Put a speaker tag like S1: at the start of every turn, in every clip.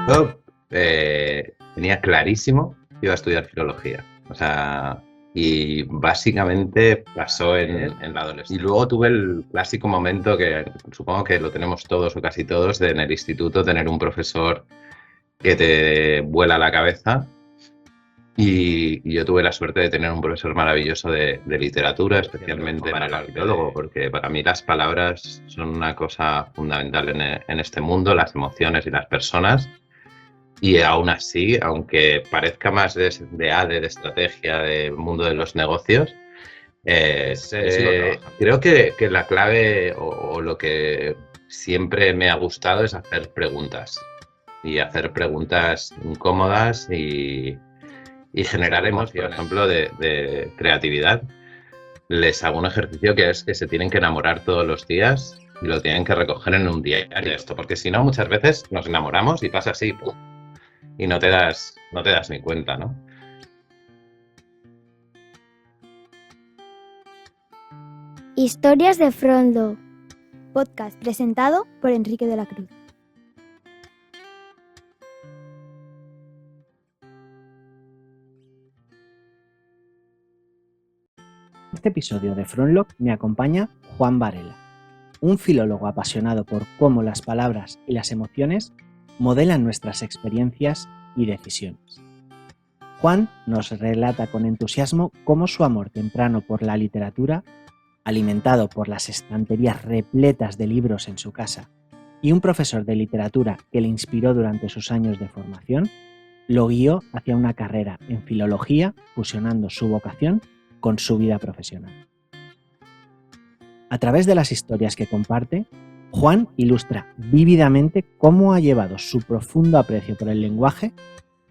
S1: Yo tenía clarísimo que iba a estudiar filología. O sea, y básicamente pasó en la adolescencia. Y luego tuve el clásico momento que supongo que lo tenemos todos o casi todos, de en el instituto tener un profesor que te vuela la cabeza. Y yo tuve la suerte de tener un profesor maravilloso de literatura, especialmente para el filólogo, porque para mí las palabras son una cosa fundamental en este mundo, las emociones y las personas. Y aún así, aunque parezca más de ADE, de estrategia, del mundo de los negocios, creo que la clave o lo que siempre me ha gustado es hacer preguntas. Y hacer preguntas incómodas y generar emociones. Por ejemplo, de creatividad. Les hago un ejercicio que es que se tienen que enamorar todos los días y lo tienen que recoger en un diario esto, porque si no, muchas veces nos enamoramos y pasa así, ¡pum! Y no te das ni cuenta, ¿no?
S2: Historias de Frontlock, podcast presentado por Enrique de la Cruz.
S3: En este episodio de Frontlock me acompaña Juan Varela, un filólogo apasionado por cómo las palabras y las emociones modelan nuestras experiencias y decisiones. Juan nos relata con entusiasmo cómo su amor temprano por la literatura, alimentado por las estanterías repletas de libros en su casa y un profesor de literatura que le inspiró durante sus años de formación, lo guió hacia una carrera en filología, fusionando su vocación con su vida profesional. A través de las historias que comparte, Juan ilustra vívidamente cómo ha llevado su profundo aprecio por el lenguaje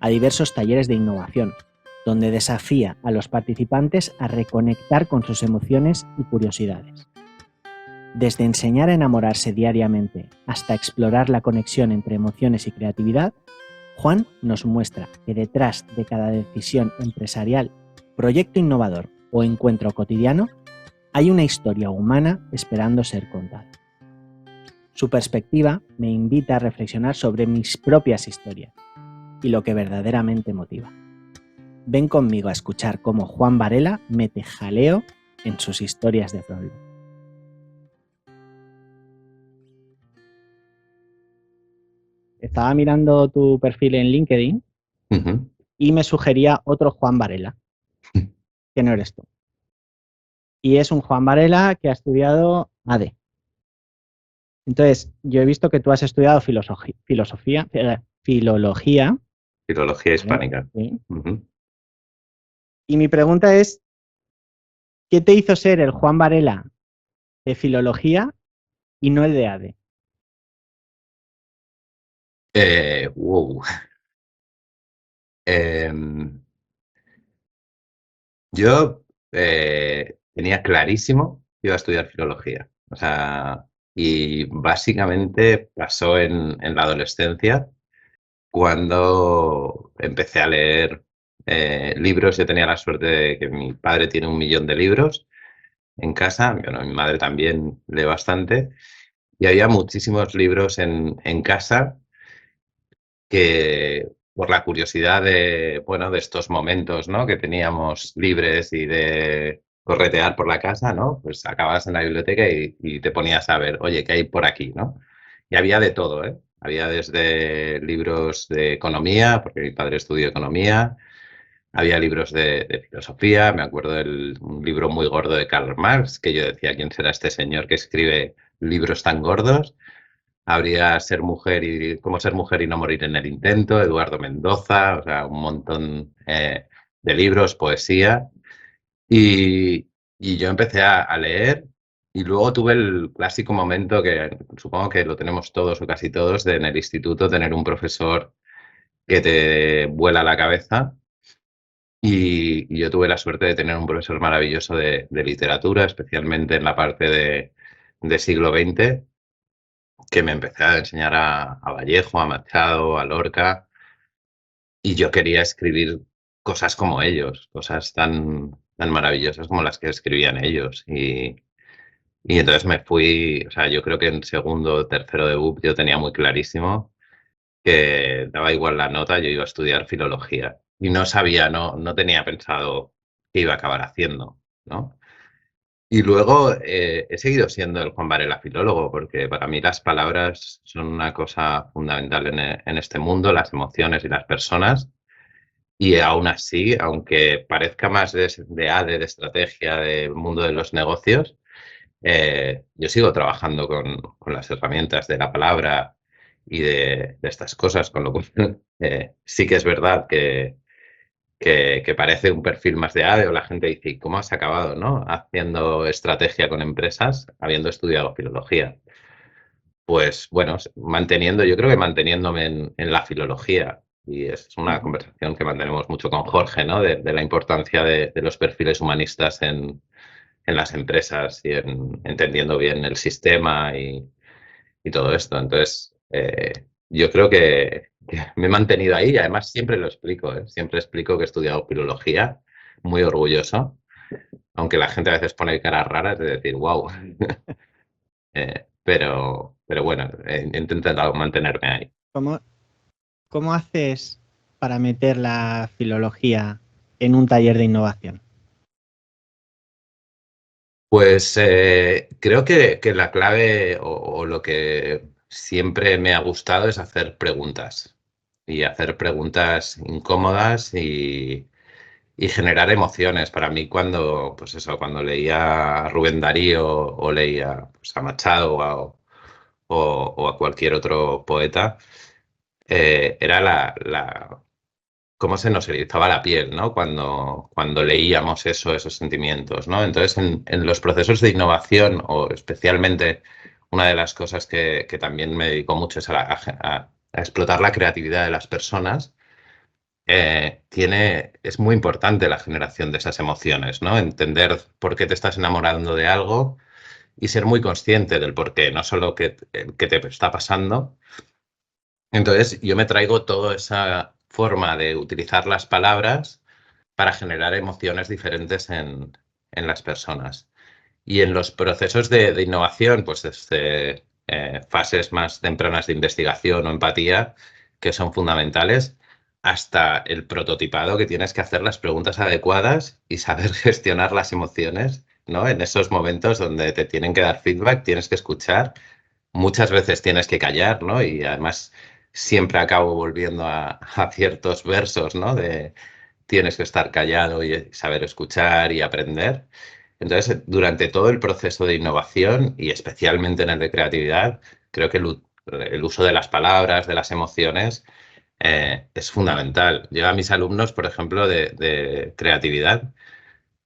S3: a diversos talleres de innovación, donde desafía a los participantes a reconectar con sus emociones y curiosidades. Desde enseñar a enamorarse diariamente hasta explorar la conexión entre emociones y creatividad, Juan nos muestra que detrás de cada decisión empresarial, proyecto innovador o encuentro cotidiano, hay una historia humana esperando ser contada. Su perspectiva me invita a reflexionar sobre mis propias historias y lo que verdaderamente motiva. Ven conmigo a escuchar cómo Juan Varela mete jaleo en sus historias de Frontlock. Estaba mirando tu perfil en LinkedIn y me sugería otro Juan Varela, que no eres tú. Y es un Juan Varela que ha estudiado AD. Entonces, yo he visto que tú has estudiado filología.
S1: Filología hispánica.
S3: ¿Sí? Y mi pregunta es, ¿qué te hizo ser el Juan Varela de filología y no el de ADE?
S1: Wow. Yo tenía clarísimo que iba a estudiar filología. O sea, y básicamente pasó en la adolescencia, cuando empecé a leer libros. Yo tenía la suerte de que mi padre tiene 1.000.000 de libros en casa. Bueno, mi madre también lee bastante. Y había muchísimos libros en casa que, por la curiosidad de estos momentos, ¿no?, que teníamos libres y de corretear por la casa, ¿no?, pues acababas en la biblioteca y te ponías a ver, oye, ¿qué hay por aquí?, ¿no? Y había de todo, ¿eh? Había desde libros de economía, porque mi padre estudió economía, había libros de filosofía. Me acuerdo de un libro muy gordo de Karl Marx, que yo decía, ¿quién será este señor que escribe libros tan gordos? Habría Cómo ser mujer y no morir en el intento, Eduardo Mendoza, o sea, un montón de libros, poesía. Y yo empecé a leer, y luego tuve el clásico momento que supongo que lo tenemos todos o casi todos, de en el instituto tener un profesor que te vuela la cabeza. Y yo tuve la suerte de tener un profesor maravilloso de literatura, especialmente en la parte de siglo XX, que me empecé a enseñar a Vallejo, a Machado, a Lorca, y yo quería escribir cosas como ellos, cosas tan maravillosas como las que escribían ellos. Y entonces me fui, o sea, yo creo que en segundo o tercero de BUP yo tenía muy clarísimo que daba igual la nota, yo iba a estudiar filología. Y no sabía, no tenía pensado qué iba a acabar haciendo, ¿no? Y luego he seguido siendo el Juan Varela filólogo, porque para mí las palabras son una cosa fundamental en este mundo, las emociones y las personas. Y aún así, aunque parezca más de ADE, de estrategia, del mundo de los negocios, yo sigo trabajando con las herramientas de la palabra y de estas cosas, con lo cual sí que es verdad que parece un perfil más de ADE o la gente dice, "¿Y cómo has acabado, no? Haciendo estrategia con empresas, habiendo estudiado filología?". Pues bueno, manteniendo, yo creo que manteniéndome en la filología. Y es una
S3: Ujú.
S1: conversación que mantenemos mucho con Jorge, ¿no? De la importancia de los perfiles humanistas en las empresas y en entendiendo bien el sistema y todo esto. Entonces, yo creo que me he mantenido ahí y además siempre lo explico, ¿eh? Siempre explico que he estudiado filología, muy orgulloso, aunque la gente a veces pone caras raras de decir, wow. Pero bueno, he intentado mantenerme ahí.
S3: ¿Cómo, cómo haces para meter la filología en un taller de innovación?
S1: Pues creo que la clave o lo que siempre me ha gustado es hacer preguntas y hacer preguntas incómodas y generar emociones. Para mí cuando, pues eso, cuando leía a Rubén Darío o leía pues, a Machado o a cualquier otro poeta, era cómo se nos erizaba la piel, ¿no? Cuando leíamos eso, esos sentimientos, ¿no? Entonces, en los procesos de innovación, o especialmente una de las cosas que también me dedico mucho es a explotar la creatividad de las personas, es muy importante la generación de esas emociones, ¿no? Entender por qué te estás enamorando de algo y ser muy consciente del por qué, no solo que te está pasando. Entonces, yo me traigo toda esa forma de utilizar las palabras para generar emociones diferentes en las personas. Y en los procesos de innovación, pues desde fases más tempranas de investigación o empatía, que son fundamentales, hasta el prototipado, que tienes que hacer las preguntas adecuadas y saber gestionar las emociones, ¿no? En esos momentos donde te tienen que dar feedback, tienes que escuchar, muchas veces tienes que callar, ¿no? Y además siempre acabo volviendo a ciertos versos, ¿no? De tienes que estar callado y saber escuchar y aprender. Entonces, durante todo el proceso de innovación y especialmente en el de creatividad, creo que el uso de las palabras, de las emociones, es fundamental. Yo a mis alumnos, por ejemplo, de creatividad,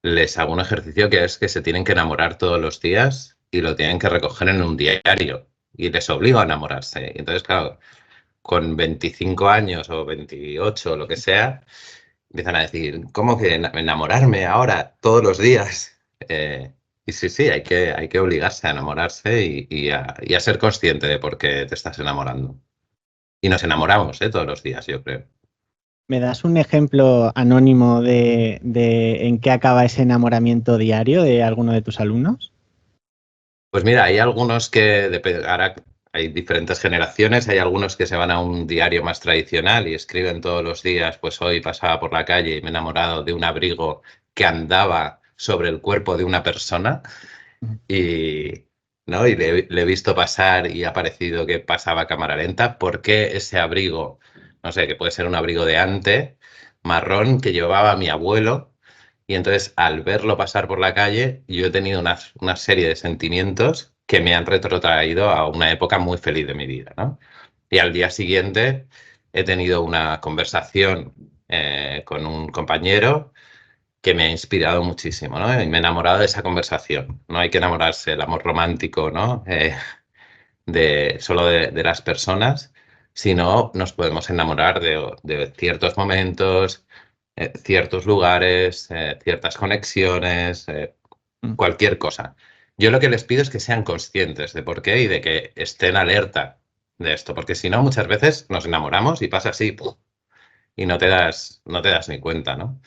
S1: les hago un ejercicio que es que se tienen que enamorar todos los días y lo tienen que recoger en un diario y les obligo a enamorarse. Y entonces, claro, con 25 años o 28 o lo que sea, empiezan a decir, ¿cómo que enamorarme ahora todos los días? Y sí, sí, hay que obligarse a enamorarse y a ser consciente de por qué te estás enamorando. Y nos enamoramos, todos los días, yo creo.
S3: ¿Me das un ejemplo anónimo de en qué acaba ese enamoramiento diario de alguno de tus alumnos?
S1: Pues mira, hay algunos ahora hay diferentes generaciones, hay algunos que se van a un diario más tradicional y escriben todos los días, pues hoy pasaba por la calle y me he enamorado de un abrigo que andaba sobre el cuerpo de una persona y, ¿no? Y le he visto pasar y ha parecido que pasaba a cámara lenta. ¿Por qué ese abrigo? No sé, que puede ser un abrigo de ante, marrón, que llevaba mi abuelo. Y entonces, al verlo pasar por la calle, yo he tenido una serie de sentimientos que me han retrotraído a una época muy feliz de mi vida, ¿no? Y al día siguiente he tenido una conversación con un compañero que me ha inspirado muchísimo, ¿no? Y me he enamorado de esa conversación. No hay que enamorarse del amor romántico, ¿no? Solo de las personas, sino nos podemos enamorar de ciertos momentos, ciertos lugares, ciertas conexiones,
S3: Mm.
S1: cualquier cosa. Yo lo que les pido es que sean conscientes de por qué y de que estén alerta de esto, porque si no, muchas veces nos enamoramos y pasa así, ¡puf! Y no te das ni cuenta, ¿no?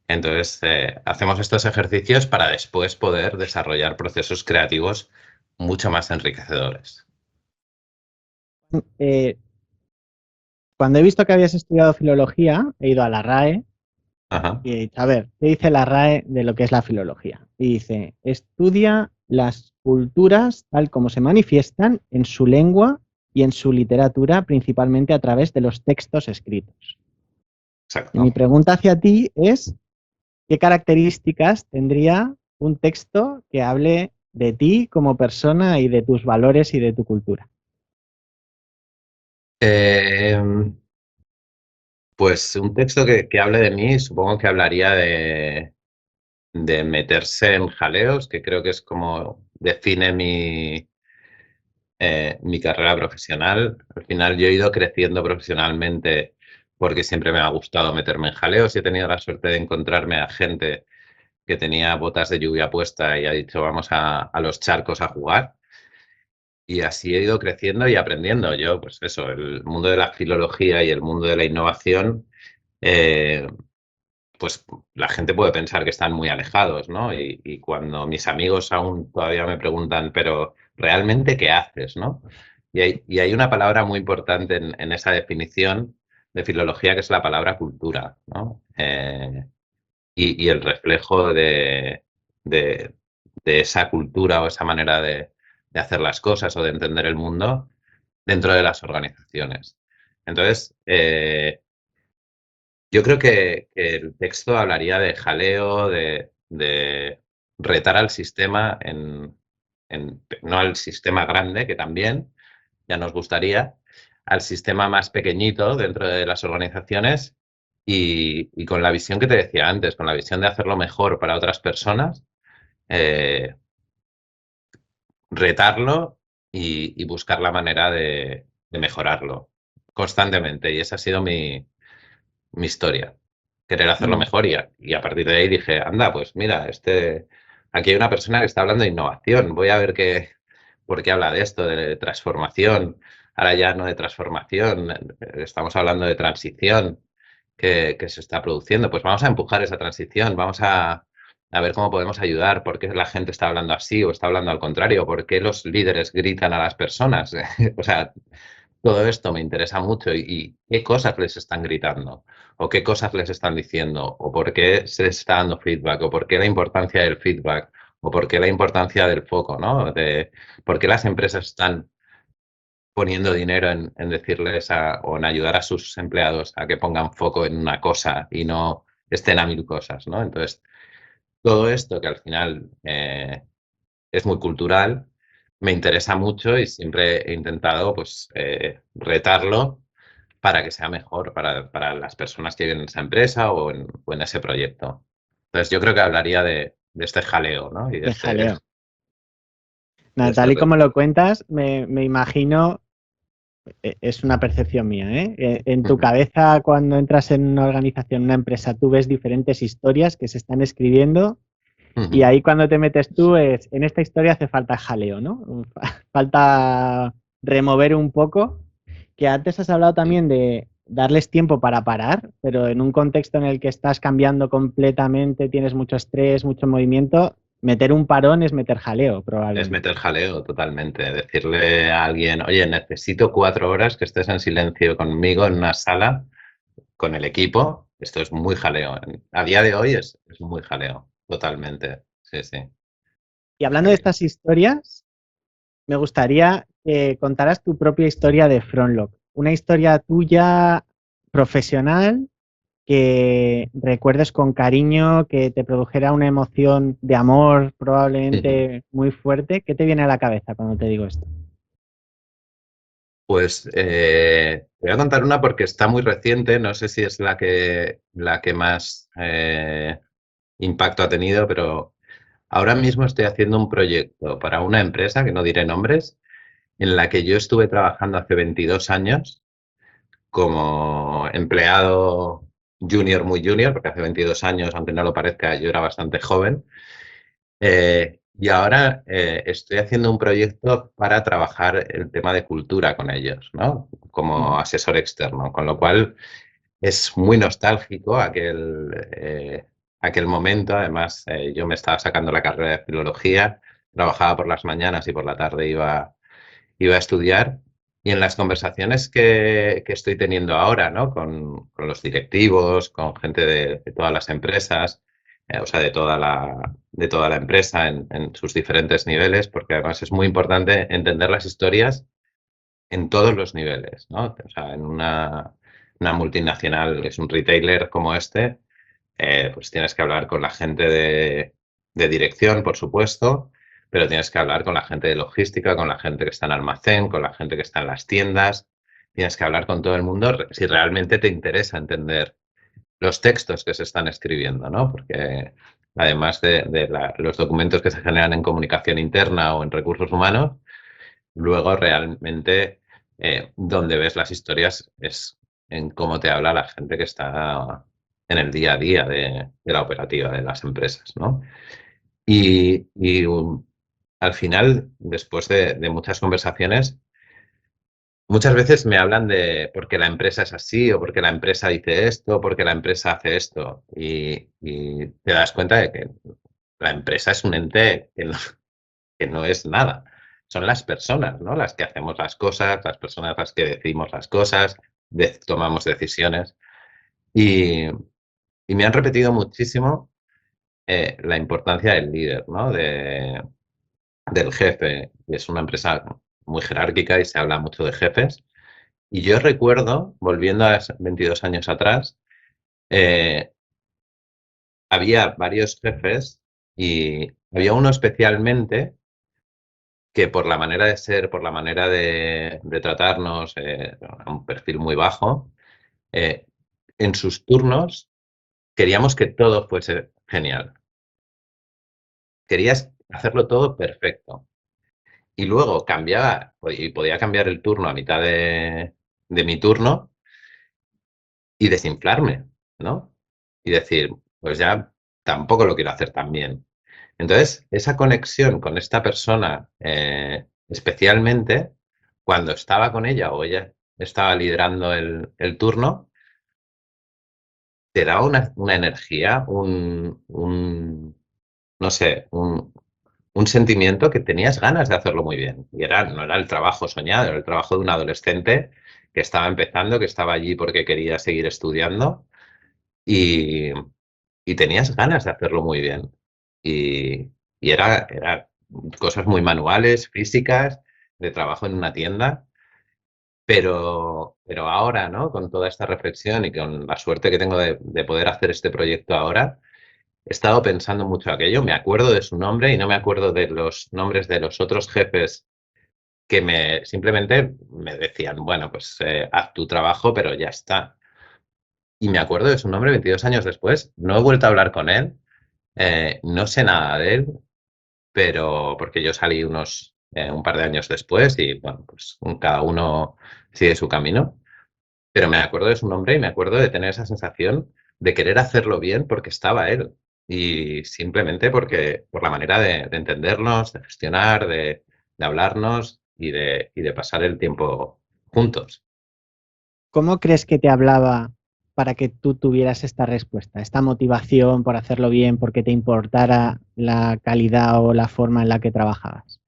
S1: Entonces, hacemos estos ejercicios para después poder desarrollar procesos creativos mucho más enriquecedores.
S3: Eh, Cuando he visto que habías estudiado filología, he ido a la RAE
S1: Ajá.
S3: y he dicho, a ver, ¿qué dice la RAE de lo que es la filología? Y dice, estudia las culturas tal como se manifiestan en su lengua y en su literatura, principalmente a través de los textos escritos. Y mi
S1: Exacto.
S3: pregunta hacia ti es, ¿qué características tendría un texto que hable de ti como persona y de tus valores y de tu cultura?
S1: Eh, pues un texto que hable de mí, supongo que hablaría de meterse en jaleos, que creo que es como define mi carrera profesional. Al final yo he ido creciendo profesionalmente porque siempre me ha gustado meterme en jaleos y he tenido la suerte de encontrarme a gente que tenía botas de lluvia puesta y ha dicho vamos a los charcos a jugar. Y así he ido creciendo y aprendiendo. Yo, pues eso, el mundo de la filología y el mundo de la innovación, eh, pues la gente puede pensar que están muy alejados, ¿no? Y cuando mis amigos aún todavía me preguntan, pero ¿realmente qué haces, no? Y hay una palabra muy importante en esa definición de filología que es la palabra cultura, ¿no? Y el reflejo de, de esa cultura o esa manera de hacer las cosas o de entender el mundo dentro de las organizaciones. Entonces, yo creo que el texto hablaría de jaleo, de retar al sistema, no al sistema grande, que también ya nos gustaría, al sistema más pequeñito dentro de las organizaciones y con la visión que te decía antes, con la visión de hacerlo mejor para otras personas, eh, retarlo y buscar la manera de mejorarlo constantemente. Y esa ha sido mi historia, querer hacerlo
S3: Mm.
S1: mejor y a partir de ahí dije, anda, pues mira, aquí hay una persona que está hablando de innovación, voy a ver por qué habla de esto, de transformación, ahora ya no de transformación, estamos hablando de transición que se está produciendo, pues vamos a empujar esa transición, vamos a ver cómo podemos ayudar, por qué la gente está hablando así o está hablando al contrario, por qué los líderes gritan a las personas, o sea, todo esto me interesa mucho y qué cosas les están gritando o qué cosas les están diciendo o por qué se les está dando feedback o por qué la importancia del feedback o por qué la importancia del foco, ¿no? De por qué las empresas están poniendo dinero en decirles o en ayudar a sus empleados a que pongan foco en una cosa y no estén a mil cosas, ¿no? Entonces, todo esto que al final es muy cultural, me interesa mucho y siempre he intentado pues retarlo para que sea mejor para las personas que viven en esa empresa o en ese proyecto. Entonces yo creo que hablaría de este jaleo, ¿no? Y
S3: De jaleo.
S1: de
S3: Nada,
S1: este
S3: tal y como
S1: reto.
S3: lo cuentas, me imagino, es una percepción mía, ¿eh? En tu
S1: Ujú,
S3: cabeza, cuando entras en una organización, una empresa, tú ves diferentes historias que se están escribiendo y
S1: ujú.
S3: ahí cuando te metes tú en esta historia hace falta jaleo, ¿no? Falta remover un poco, que antes has hablado
S1: Sí.
S3: también de darles tiempo para parar, pero en un contexto en el que estás cambiando completamente, tienes mucho estrés, mucho movimiento, meter un parón es meter jaleo,
S1: Es
S3: probablemente.
S1: meter jaleo totalmente. Decirle a alguien, oye, necesito 4 horas que estés en silencio conmigo en una sala con el equipo. Esto es muy jaleo. A día de hoy es muy jaleo, totalmente. Sí, sí.
S3: Y
S1: O sea
S3: hablando de
S1: que-
S3: estas historias, me gustaría que contaras tu propia historia de Frontlock, una historia tuya profesional que recuerdes con cariño, que te produjera una emoción de amor
S1: Ujú.
S3: probablemente muy fuerte. ¿Qué te viene a la cabeza cuando te digo esto?
S1: Pues voy a contar una porque está muy reciente, no sé si es la que más impacto ha tenido, pero ahora mismo estoy haciendo un proyecto para una empresa, que no diré nombres, en la que yo estuve trabajando hace 22 años como empleado junior, muy junior, porque hace 22 años, aunque no lo parezca, yo era bastante joven. Y ahora estoy haciendo un proyecto para trabajar el tema de cultura con ellos, ¿no? Como
S3: Mm.
S1: asesor externo, con lo cual es muy nostálgico aquel momento. Además, yo me estaba sacando la carrera de filología, trabajaba por las mañanas y por la tarde iba a estudiar Y en las conversaciones que estoy teniendo ahora, ¿no? Con los directivos, con gente de todas las empresas, o sea, de toda la empresa en sus diferentes niveles, porque además es muy importante entender las historias en todos los niveles, ¿no? O sea, en una multinacional, es un retailer como este, pues tienes que hablar con la gente de dirección, por supuesto, pero tienes que hablar con la gente de logística, con la gente que está en almacén, con la gente que está en las tiendas. Tienes que hablar con todo el mundo si realmente te interesa entender los textos que se están escribiendo, ¿no? Porque además de los documentos que se generan en comunicación interna o en recursos humanos, luego realmente donde ves las historias es en cómo te habla la gente que está en el día a día de la operativa de las empresas, ¿no? Y al final, después de muchas conversaciones, muchas veces me hablan de por qué la empresa es así, o por qué la empresa dice esto, o por qué la empresa hace esto. Y te das cuenta de que la empresa es un ente que no es nada. Son las personas, ¿no? Las que hacemos las cosas, las personas las que decidimos las cosas, tomamos decisiones. Y, y me han repetido muchísimo la importancia del líder, ¿no? Del jefe. Es una empresa muy jerárquica y se habla mucho de jefes. Y yo recuerdo, volviendo a 22 años atrás, eh, había varios jefes y había uno especialmente que por la manera de ser, por la manera de tratarnos, a un perfil muy bajo, eh, en sus turnos queríamos que todo fuese genial. Querías hacerlo todo perfecto. Y luego cambiaba, y podía cambiar el turno a mitad de mi turno y desinflarme, ¿no? Y decir, pues ya tampoco lo quiero hacer tan bien. Entonces, esa conexión con esta persona, especialmente cuando estaba con ella o ella estaba liderando el turno, te daba una energía, no sé, un sentimiento que tenías ganas de hacerlo muy bien. Y no era el trabajo soñado, era el trabajo de un adolescente que estaba empezando, que estaba allí porque quería seguir estudiando y, y tenías ganas de hacerlo muy bien. Y, y era cosas muy manuales, físicas, de trabajo en una tienda, pero ahora, ¿no? Con toda esta reflexión y con la suerte que tengo de poder hacer este proyecto ahora, he estado pensando mucho aquello, me acuerdo de su nombre y no me acuerdo de los nombres de los otros jefes que simplemente me decían, bueno, pues haz tu trabajo, pero ya está. Y me acuerdo de su nombre 22 años después, no he vuelto a hablar con él, no sé nada de él, pero porque yo salí un par de años después y bueno, pues cada uno sigue su camino, pero me acuerdo de su nombre y me acuerdo de tener esa sensación de querer hacerlo bien porque estaba él y simplemente porque por la manera de entendernos, de gestionar, de hablarnos y de pasar el tiempo juntos.
S3: ¿Cómo crees que te hablaba para que tú tuvieras esta respuesta, esta motivación por hacerlo bien, porque te importara la calidad o la forma en la que trabajabas?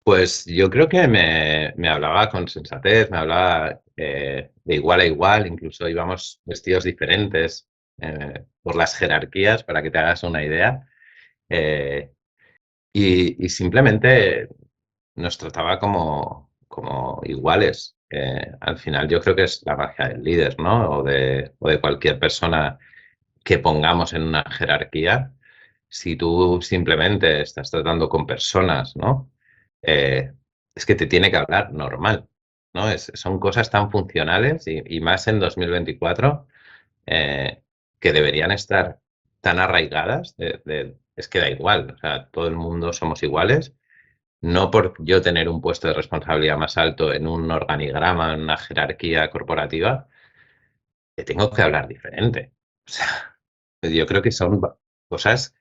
S1: Pues yo creo que me hablaba con sensatez, me hablaba de igual a igual, incluso íbamos vestidos diferentes por las jerarquías, para que te hagas una idea. eh, y simplemente nos trataba como iguales. Al final yo creo que es la magia del líder, ¿no? O de cualquier persona que pongamos en una jerarquía. Si tú simplemente estás tratando con personas, ¿no? Eh, es que te tiene que hablar normal, ¿no? Son cosas tan funcionales y más en 2024 eh, que deberían estar tan arraigadas. Es que da igual, o sea, todo el mundo somos iguales. No por yo tener un puesto de responsabilidad más alto en un organigrama, en una jerarquía corporativa, te tengo que hablar diferente. O sea, yo creo que son cosas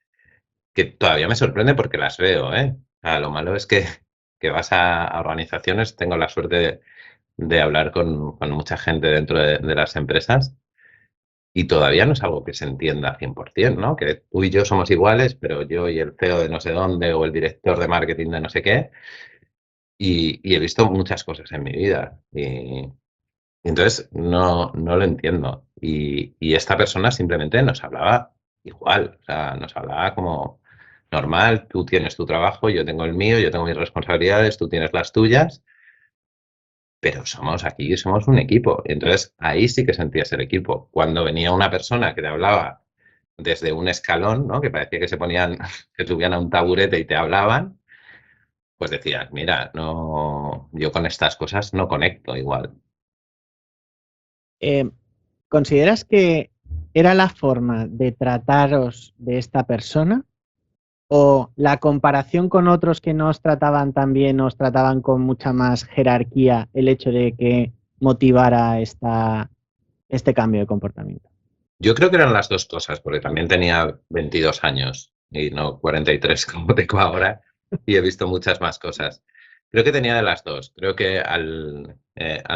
S1: que todavía me sorprende porque las veo, ¿eh? Lo malo es que vas a organizaciones, tengo la suerte de hablar con mucha gente dentro de las empresas y todavía no es algo que se entienda 100%, ¿no? Que tú y yo somos iguales, pero yo y el CEO de no sé dónde o el director de marketing de no sé qué y he visto muchas cosas en mi vida. Y entonces no lo entiendo. Y esta persona simplemente nos hablaba igual, o sea, nos hablaba como normal, tú tienes tu trabajo, yo tengo el mío, yo tengo mis responsabilidades, tú tienes las tuyas, pero somos un equipo. Entonces ahí sí que sentías el equipo. Cuando venía una persona que te hablaba desde un escalón, ¿no? Que parecía que se ponían, que subían a un taburete y te hablaban, pues decías, mira, no, yo con estas cosas no conecto igual.
S3: Eh, ¿Consideras que era la forma de trataros de esta persona o la comparación con otros que no os trataban tan bien, os trataban con mucha más jerarquía, el hecho de que motivara este cambio de comportamiento?
S1: Yo creo que eran las dos cosas, porque también tenía 22 años y no 43 como tengo ahora, y he visto muchas más cosas. Creo que tenía de las dos. Creo que al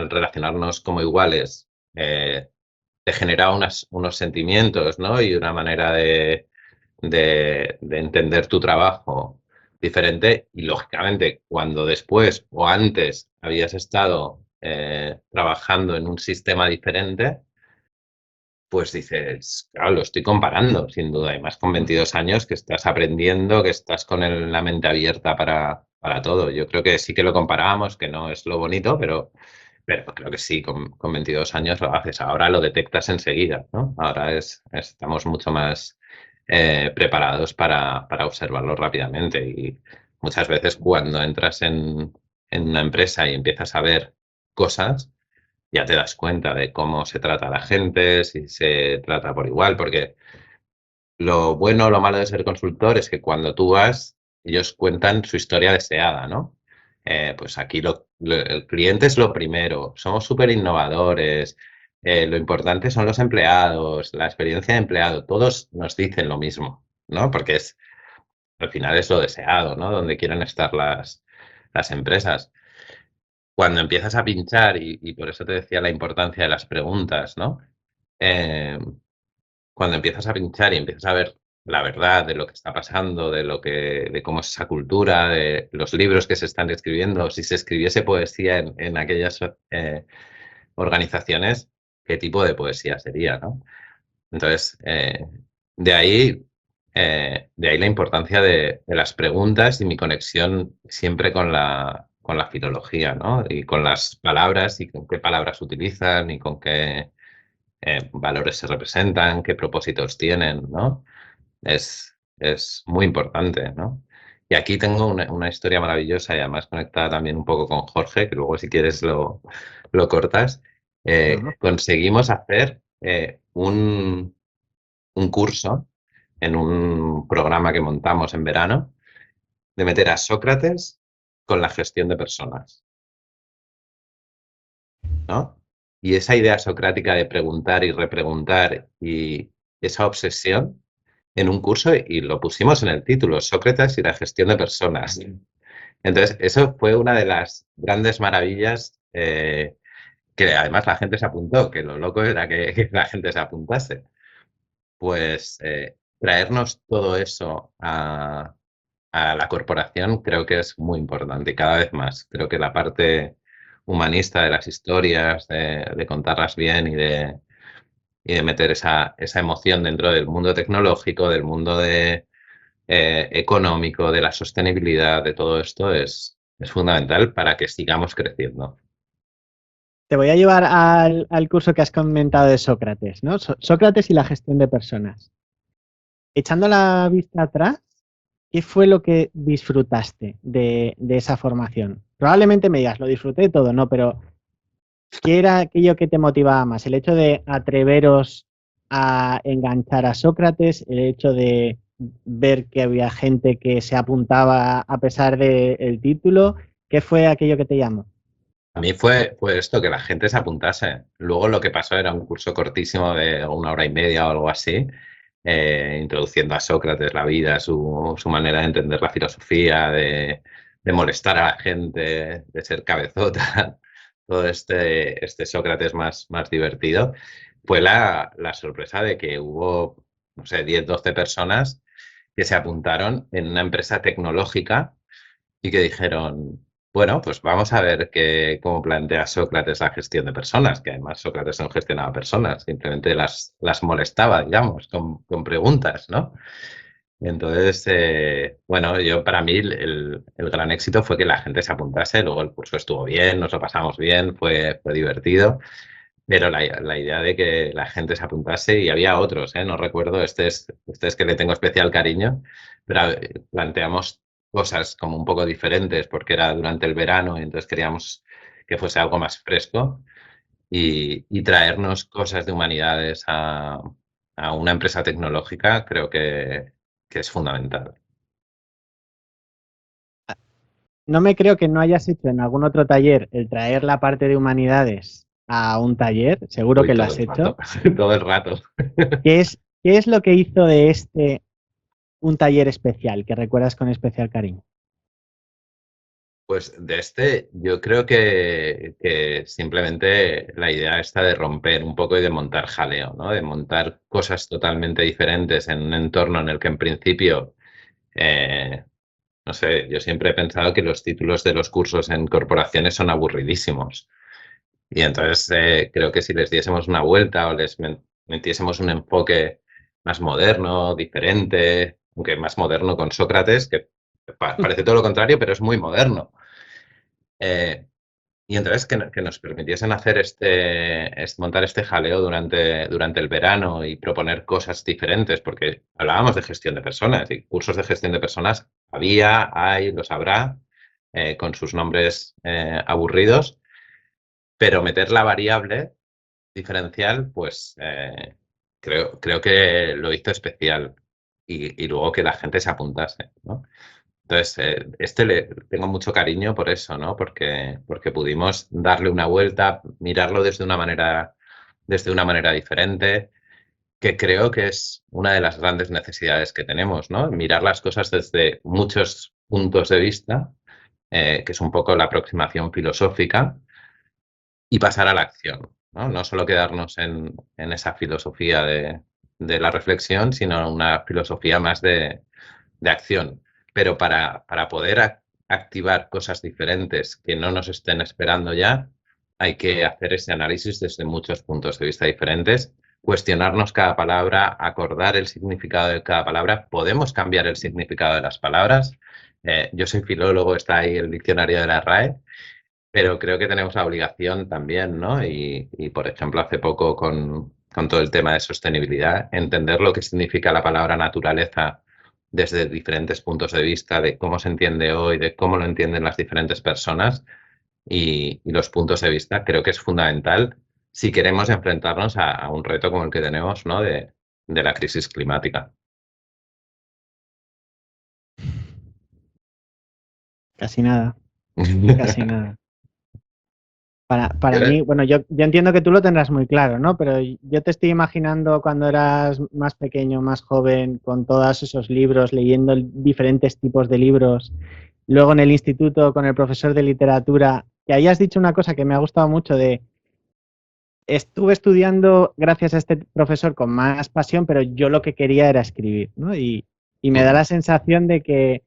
S1: relacionarnos como iguales, te generaba unos sentimientos, ¿no? Y una manera de entender tu trabajo diferente. Y lógicamente, cuando después o antes habías estado trabajando en un sistema diferente, pues dices, claro, lo estoy comparando, sin duda, y más con 22 años que estás aprendiendo, que estás con la mente abierta para todo. Yo creo que sí que lo comparábamos, que no es lo bonito, pero creo que sí, con 22 años lo haces. Ahora lo detectas enseguida, ¿no? Ahora estamos mucho más preparados para observarlo rápidamente. Y muchas veces cuando entras en una empresa y empiezas a ver cosas, ya te das cuenta de cómo se trata a la gente, si se trata por igual, porque lo bueno o lo malo de ser consultor es que cuando tú vas, ellos cuentan su historia deseada, ¿no? Pues aquí el cliente es lo primero, somos súper innovadores, lo importante son los empleados, la experiencia de empleado, todos nos dicen lo mismo, ¿no? Porque al final es lo deseado, ¿no? Donde quieren estar las empresas. Cuando empiezas a pinchar, y por eso te decía la importancia de las preguntas, ¿no? Eh, Cuando empiezas a pinchar y empiezas a ver la verdad de lo que está pasando, de cómo es esa cultura, de los libros que se están escribiendo, si se escribiese poesía en aquellas organizaciones, ¿qué tipo de poesía sería, no? Entonces, de ahí, de ahí la importancia de las preguntas y mi conexión siempre con la filología, ¿no? Y con las palabras y con qué palabras utilizan y con qué valores se representan, qué propósitos tienen, ¿no? Es muy importante, ¿no? Y aquí tengo una historia maravillosa y además conectada también un poco con Jorge, que luego si quieres lo cortas.
S3: No, no.
S1: Conseguimos hacer un curso en un programa que montamos en verano de meter a Sócrates con la gestión de personas, ¿no? Y esa idea socrática de preguntar y repreguntar y esa obsesión en un curso y lo pusimos en el título, Sócrates y la gestión de personas. Entonces, eso fue una de las grandes maravillas que además la gente se apuntó, que lo loco era que la gente se apuntase. Pues traernos todo eso a la corporación creo que es muy importante y cada vez más. Creo que la parte humanista de las historias, de contarlas bien y de meter esa emoción dentro del mundo tecnológico, del mundo económico, de la sostenibilidad, de todo esto es fundamental para que sigamos creciendo.
S3: Te voy a llevar al curso que has comentado de Sócrates, ¿no? Sócrates y la gestión de personas. Echando la vista atrás, ¿qué fue lo que disfrutaste de esa formación? Probablemente me digas, lo disfruté todo, ¿no? Pero ¿qué era aquello que te motivaba más? ¿El hecho de atreveros a enganchar a Sócrates? ¿El hecho de ver que había gente que se apuntaba a pesar del título? ¿Qué fue aquello que te llamó?
S1: A mí fue esto, que la gente se apuntase. Luego lo que pasó era un curso cortísimo de 1 hora y media o algo así, introduciendo a Sócrates, la vida, su manera de entender la filosofía, de molestar a la gente, de ser cabezota, todo este Sócrates más divertido. Fue la sorpresa de que hubo, no sé, 10 12 personas que se apuntaron en una empresa tecnológica y que dijeron, Bueno, pues vamos a ver cómo plantea Sócrates la gestión de personas, que además Sócrates no gestionaba personas, simplemente las molestaba, digamos, con preguntas, ¿no? Entonces, bueno, para mí el gran éxito fue que la gente se apuntase, luego el curso estuvo bien, nos lo pasamos bien, fue divertido, pero la idea de que la gente se apuntase, y había otros, no recuerdo, este es que le tengo especial cariño, pero planteamos cosas como un poco diferentes porque era durante el verano y entonces queríamos que fuese algo más fresco y traernos cosas de humanidades a una empresa tecnológica creo que es fundamental.
S3: No me creo que no hayas hecho en algún otro taller el traer la parte de humanidades a un taller, seguro
S1: Hoy
S3: que lo
S1: todo
S3: has
S1: el rato,
S3: hecho.
S1: todo el rato.
S3: ¿Qué es lo que hizo de este un taller especial, que recuerdas con especial cariño?
S1: Pues de yo creo que simplemente la idea está de romper un poco y de montar jaleo, ¿no? De montar cosas totalmente diferentes en un entorno en el que en principio, eh, no sé, yo siempre he pensado que los títulos de los cursos en corporaciones son aburridísimos. Y entonces creo que si les diésemos una vuelta o les metiésemos un enfoque más moderno, diferente, aunque más moderno con Sócrates, que parece todo lo contrario, pero es muy moderno. Eh, y entonces que nos permitiesen hacer montar este jaleo durante el verano y proponer cosas diferentes, porque hablábamos de gestión de personas y cursos de gestión de personas había, hay, los habrá, con sus nombres aburridos, pero meter la variable diferencial, pues creo que lo hizo especial y luego que la gente se apuntase, ¿no? Entonces, le tengo mucho cariño por eso, ¿no? Porque pudimos darle una vuelta, mirarlo desde una manera diferente, que creo que es una de las grandes necesidades que tenemos, ¿no? Mirar las cosas desde muchos puntos de vista, que es un poco la aproximación filosófica, y pasar a la acción, ¿no? No solo quedarnos en esa filosofía de la reflexión, sino una filosofía más de acción. Pero para poder activar cosas diferentes que no nos estén esperando ya, hay que hacer ese análisis desde muchos puntos de vista diferentes, cuestionarnos cada palabra, acordar el significado de cada palabra. Podemos cambiar el significado de las palabras. Yo soy filólogo, está ahí el diccionario de la RAE, pero creo que tenemos la obligación también, ¿no? Por ejemplo, hace poco con todo el tema de sostenibilidad, entender lo que significa la palabra naturaleza desde diferentes puntos de vista, de cómo se entiende hoy, de cómo lo entienden las diferentes personas y los puntos de vista, creo que es fundamental si queremos enfrentarnos a un reto como el que tenemos, ¿no? De la crisis climática.
S3: Casi nada, casi nada.
S1: Y
S3: Para
S1: ahora,
S3: mí, bueno, yo entiendo que tú lo tendrás muy claro, ¿no? Pero yo te estoy imaginando cuando eras más pequeño, más joven, con todos esos libros, leyendo diferentes tipos de libros, luego en el instituto con el profesor de literatura, que hayas dicho una cosa que me ha gustado mucho de, estuve estudiando gracias a este profesor con más pasión, pero yo lo que quería era escribir, ¿no? Y me da la sensación de que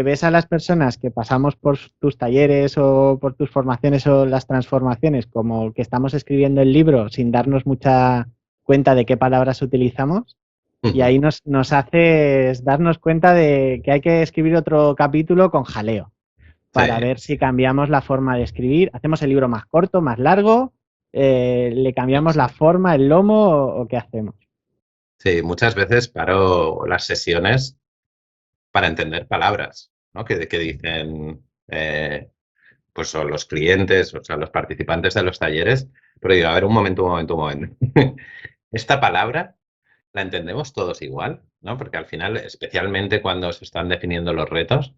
S3: ves a las personas que pasamos por tus talleres o por tus formaciones o las transformaciones como que estamos escribiendo el libro sin darnos mucha cuenta de qué palabras utilizamos y ahí nos haces darnos cuenta de que hay que escribir otro capítulo con jaleo para
S1: sí.
S3: ver si cambiamos la forma de escribir. Hacemos el libro más corto, más largo, le cambiamos la forma, el lomo o qué hacemos.
S1: Sí, muchas veces paro las sesiones para entender palabras, ¿no? Que dicen pues o los clientes, o sea, los participantes de los talleres, pero digo, a ver, un momento, un momento, un momento. Esta palabra la entendemos todos igual, ¿no? Porque al final, especialmente cuando se están definiendo los retos,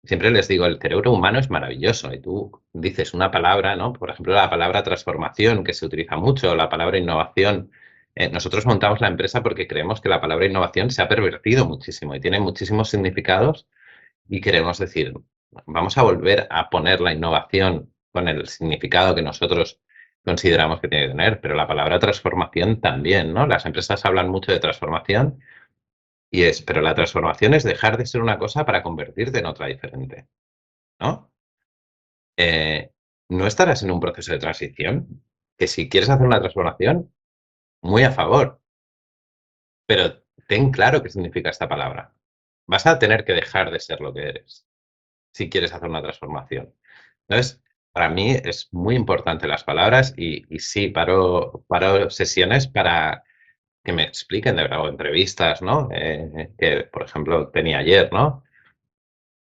S1: siempre les digo, el cerebro humano es maravilloso y tú dices una palabra, ¿no? Por ejemplo, la palabra transformación, que se utiliza mucho, la palabra innovación. Nosotros montamos la empresa porque creemos que la palabra innovación se ha pervertido muchísimo y tiene muchísimos significados y queremos decir, vamos a volver a poner la innovación con el significado que nosotros consideramos que tiene que tener, pero la palabra transformación también, ¿no? Las empresas hablan mucho de transformación pero la transformación es dejar de ser una cosa para convertirte en otra diferente, ¿no? eh, no estarás en un proceso de transición, que si quieres hacer una transformación, muy a favor, pero ten claro qué significa esta palabra. Vas a tener que dejar de ser lo que eres si quieres hacer una transformación. Entonces, para mí es muy importante las palabras y sí, paro sesiones para que me expliquen de verdad, o entrevistas, ¿no? Que, por ejemplo, tenía ayer, ¿no?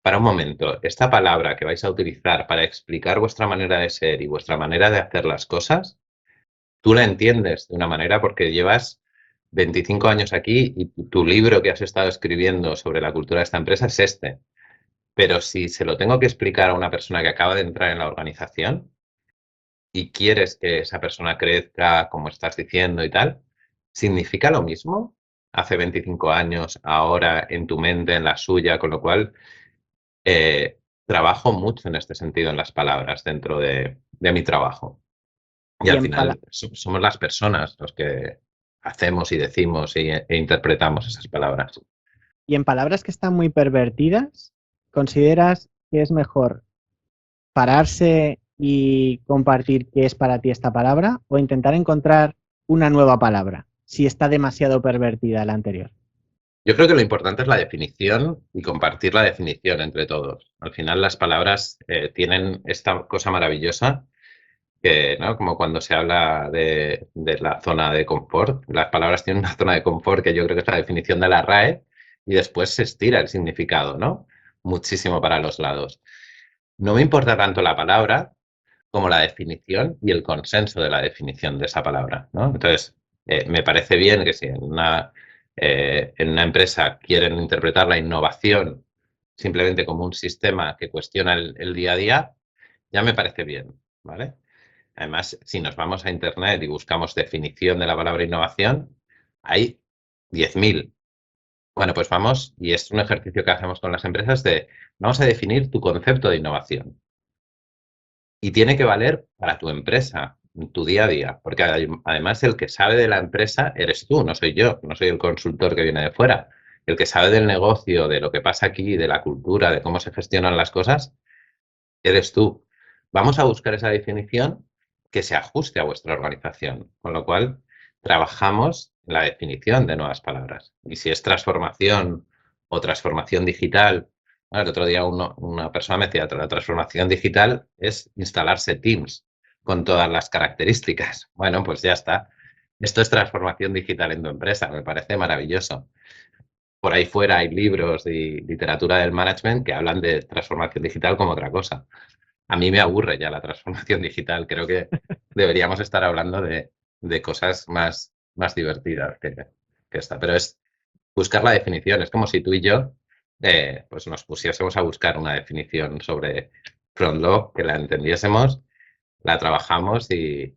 S1: Para un momento, esta palabra que vais a utilizar para explicar vuestra manera de ser y vuestra manera de hacer las cosas, tú la entiendes de una manera porque llevas 25 años aquí y tu libro que has estado escribiendo sobre la cultura de esta empresa es este. Pero si se lo tengo que explicar a una persona que acaba de entrar en la organización y quieres que esa persona crezca, como estás diciendo y tal, ¿significa lo mismo hace 25 años, ahora en tu mente, en la suya? Con lo cual, trabajo mucho en este sentido en las palabras dentro de mi trabajo. Y
S3: Y
S1: al
S3: en, pala-
S1: final somos las personas los que hacemos y decimos e interpretamos esas palabras.
S3: y en palabras que están muy pervertidas, ¿consideras que es mejor pararse y compartir qué es para ti esta palabra o intentar encontrar una nueva palabra si está demasiado pervertida la anterior?
S1: Yo creo que lo importante es la definición y compartir la definición entre todos. Al final las palabras tienen esta cosa maravillosa que, ¿no? Como cuando se habla de la zona de confort, las palabras tienen una zona de confort que yo creo que es la definición de la RAE y después se estira el significado, ¿no? Muchísimo para los lados. No me importa tanto la palabra como la definición y el consenso de la definición de esa palabra, ¿no? Entonces, me parece bien que si en una empresa quieren interpretar la innovación simplemente como un sistema que cuestiona el día a día, ya me parece bien, ¿vale? Además, si nos vamos a Internet y buscamos definición de la palabra innovación, hay 10.000. Bueno, pues vamos, y es un ejercicio que hacemos con las empresas vamos a definir tu concepto de innovación. Y tiene que valer para tu empresa, en tu día a día, porque además el que sabe de la empresa eres tú, no soy yo, no soy el consultor que viene de fuera. El que sabe del negocio, de lo que pasa aquí, de la cultura, de cómo se gestionan las cosas, eres tú. Vamos a buscar esa definición que se ajuste a vuestra organización, con lo cual trabajamos en la definición de nuevas palabras. Y si es transformación o transformación digital, el otro día una persona me decía, la transformación digital es instalarse Teams con todas las características. Bueno, pues ya está. Esto es transformación digital en tu empresa, me parece maravilloso. Por ahí fuera hay libros y literatura del management que hablan de transformación digital como otra cosa. A mí me aburre ya la transformación digital. Creo que deberíamos estar hablando de cosas más divertidas que esta. Pero es buscar la definición. Es como si tú y yo pues nos pusiésemos a buscar una definición sobre FrontLog, que la entendiésemos, la trabajamos y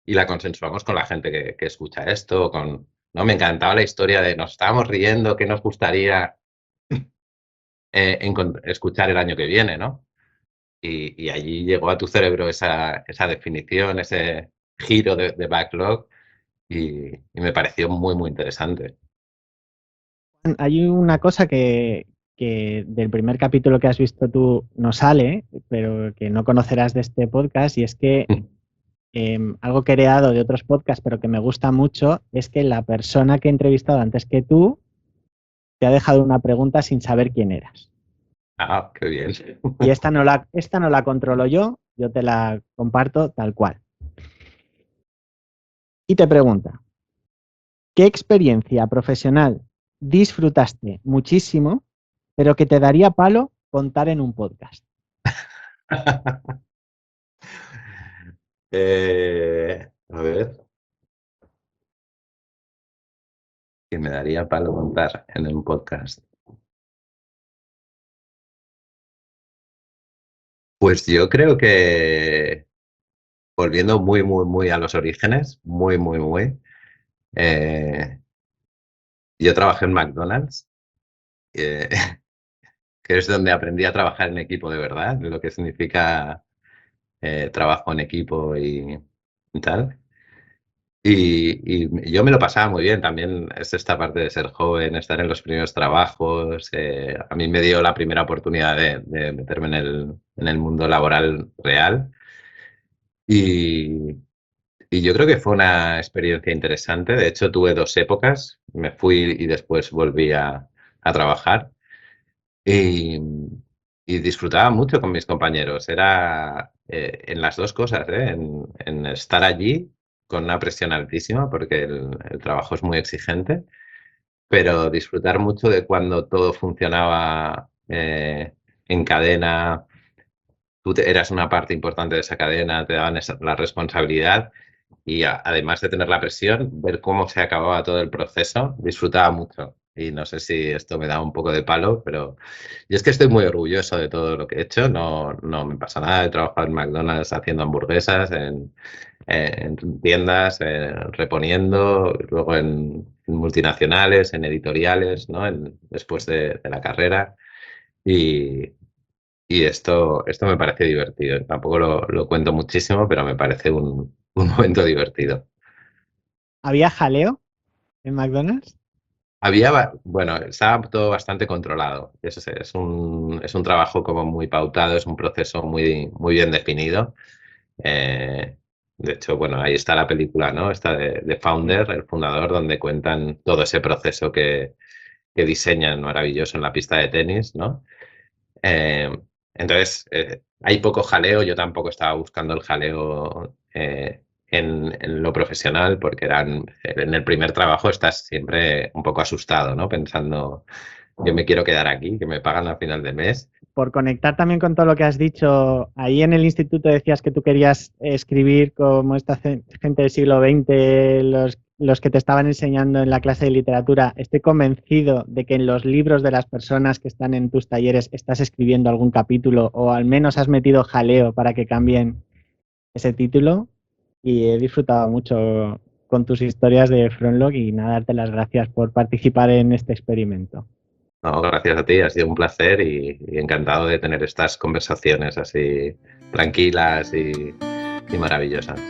S1: la consensuamos con la gente que escucha esto. ¿No? Me encantaba la historia de nos estábamos riendo, qué nos gustaría escuchar el año que viene, ¿no? Y allí llegó a tu cerebro esa definición, ese giro de backlog y me pareció muy, muy interesante.
S3: Hay una cosa que del primer capítulo que has visto tú no sale, pero que no conocerás de este podcast, y es que algo que he heredado de otros podcasts, pero que me gusta mucho, es que la persona que he entrevistado antes que tú te ha dejado una pregunta sin saber quién eras.
S1: Ah, qué bien.
S3: Y esta no la controlo yo te la comparto tal cual. Y te pregunta, ¿qué experiencia profesional disfrutaste muchísimo, pero que te daría palo contar en un podcast?
S1: A ver, que me daría palo contar en un podcast. Pues yo creo que volviendo muy, muy, muy a los orígenes, muy, muy, muy, eh, yo trabajé en McDonald's, eh, que es donde aprendí a trabajar en equipo de verdad, lo que significa trabajo en equipo y tal. Y yo me lo pasaba muy bien. También es esta parte de ser joven, estar en los primeros trabajos. A mí me dio la primera oportunidad de meterme en el mundo laboral real. Y, y yo creo que fue una experiencia interesante. De hecho, tuve dos épocas. Me fui y después volví a trabajar. Y, y disfrutaba mucho con mis compañeros. Era en las dos cosas, ¿eh? En estar allí con una presión altísima, porque el trabajo es muy exigente, pero disfrutar mucho de cuando todo funcionaba en cadena. Eras una parte importante de esa cadena, te daban la responsabilidad y además de tener la presión, ver cómo se acababa todo el proceso, disfrutaba mucho. Y no sé si esto me da un poco de palo, pero yo es que estoy muy orgulloso de todo lo que he hecho. No, no me pasa nada. He trabajado en McDonald's haciendo hamburguesas, en tiendas, reponiendo, luego en multinacionales, en editoriales, ¿no? Después de la carrera. Y, y esto me parece divertido. Tampoco lo cuento muchísimo, pero me parece un momento divertido.
S3: ¿Había jaleo en McDonald's?
S1: Bueno, estaba todo bastante controlado. Es un trabajo como muy pautado, es un proceso muy bien definido. Eh, de hecho, bueno, ahí está la película, ¿no? Esta de
S3: Sí.
S1: Founder, el fundador, donde cuentan todo ese proceso que diseñan maravilloso en la pista de tenis, ¿no? Eh, entonces, hay poco jaleo. Yo tampoco estaba buscando el jaleo en lo profesional, porque en el primer trabajo estás siempre un poco asustado, ¿no? Pensando, yo me quiero quedar aquí, que me pagan al final de mes.
S3: Por conectar también con todo lo que has dicho, ahí en el instituto decías que tú querías escribir como esta gente del siglo XX, los que te estaban enseñando en la clase de literatura. Estoy convencido de que en los libros de las personas que están en tus talleres estás escribiendo algún capítulo o al menos has metido jaleo para que cambien ese título y he disfrutado mucho con tus historias de Frontlog y nada, darte las gracias por participar en este experimento.
S1: No, gracias a ti, ha sido un placer y encantado de tener estas conversaciones así tranquilas y maravillosas.